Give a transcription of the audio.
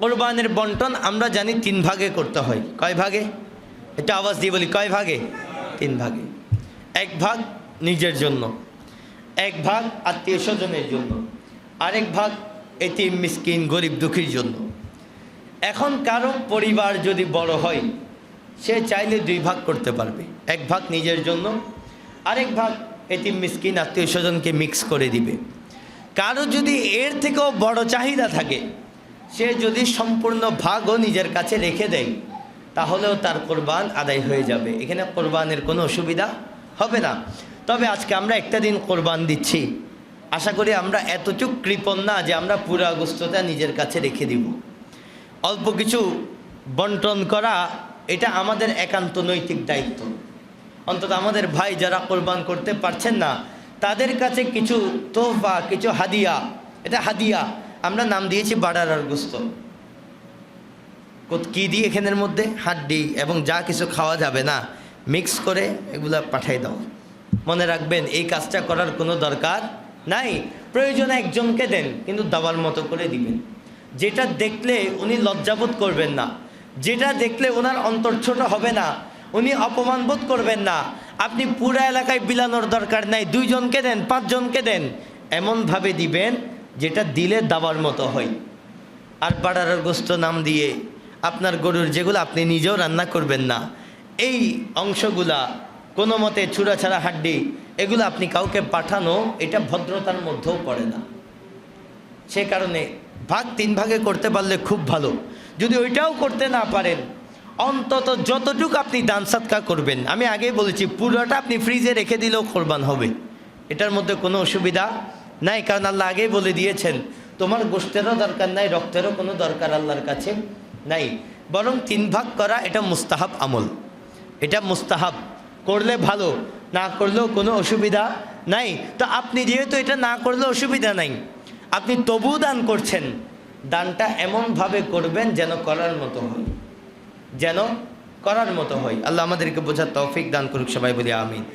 কোরবানের বন্টন আমরা জানি তিন ভাগে করতে হয়। কয় ভাগে? এটা আওয়াজ দিয়ে বলি, কয় ভাগে? তিন ভাগে। এক ভাগ নিজের জন্য, এক ভাগ আত্মীয় স্বজনের জন্য, আরেক ভাগ এতিম মিসকিন গরিব দুঃখীর জন্য। এখন কারো পরিবার যদি বড় হয়, সে চাইলে দুই ভাগ করতে পারবে, এক ভাগ নিজের জন্য, আরেক ভাগ এতিম মিসকিন আত্মীয় স্বজনকে মিক্স করে দিবে। কারো যদি এর থেকেও বড় চাহিদা থাকে, সে যদি সম্পূর্ণ ভাগও নিজের কাছে রেখে দেয়, তাহলেও তার কোরবান আদায় হয়ে যাবে। এখানে কোরবানের কোনো অসুবিধা হবে না। তবে আজকে আমরা একটা দিন কোরবান দিচ্ছি, আশা করি আমরা এতটুক কৃপণ না যে আমরা পুরো গোশতটা নিজের কাছে রেখে দিব। অল্প কিছু বন্টন করা এটা আমাদের একান্ত নৈতিক দায়িত্ব। অন্তত আমাদের ভাই যারা কোরবান করতে পারছেন না, তাদের কাছে কিছু তোহফা, কিছু হাদিয়া, এটা হাদিয়া আমরা নাম দিয়েছি বাড়ার গোস্ত। কী দিই এখানের মধ্যে? হাড্ডি এবং যা কিছু খাওয়া যাবে না মিক্স করে এগুলা পাঠাই দাও। মনে রাখবেন, এই কাজটা করার কোনো দরকার নাই। প্রয়োজনে একজনকে দেন, কিন্তু দাবার মতো করে দিবেন। যেটা দেখলে উনি লজ্জাবোধ করবেন না, যেটা দেখলে ওনার অন্তর ছোট হবে না, উনি অপমানবোধ করবেন না। আপনি পুরা এলাকায় বিলানোর দরকার নাই, দুইজনকে দেন, পাঁচজনকে দেন, এমনভাবে দিবেন যেটা দিলে দাবার মতো হয়। আর বাড়ার গোস্ত নাম দিয়ে আপনার গরুর যেগুলো আপনি নিজেও রান্না করবেন না, এই অংশগুলা কোনো মতে ছুঁড়াছাড়া হাড্ডি, এগুলো আপনি কাউকে পাঠানো এটা ভদ্রতার মধ্যেও পড়ে না। সে কারণে ভাগ তিন ভাগে করতে পারলে খুব ভালো। যদি ওইটাও করতে না পারেন, অন্তত যতটুকু আপনি দান সদকা করবেন, আমি আগেই বলেছি পুরোটা আপনি ফ্রিজে রেখে দিলেও কোরবান হবে, এটার মধ্যে কোনো অসুবিধা নাই। কারণ আল্লাহ আগেই বলে দিয়েছেন, তোমার গোশতেরও দরকার নাই, রক্তেরও কোনো দরকার আল্লাহর কাছে নাই। বরং তিন ভাগ করা এটা মুস্তাহাব আমল, এটা মুস্তাহাব, করলে ভালো, না করলেও কোনো অসুবিধা নাই। তো আপনি যেহেতু এটা না করলে অসুবিধা নাই, আপনি তবু দান করছেন, দানটা এমনভাবে করবেন যেন করার মতো হয়, যেন করার মতো হয়। আল্লাহ আমাদেরকে বোঝার তৌফিক দান করুক, সবাই বলি আমিন।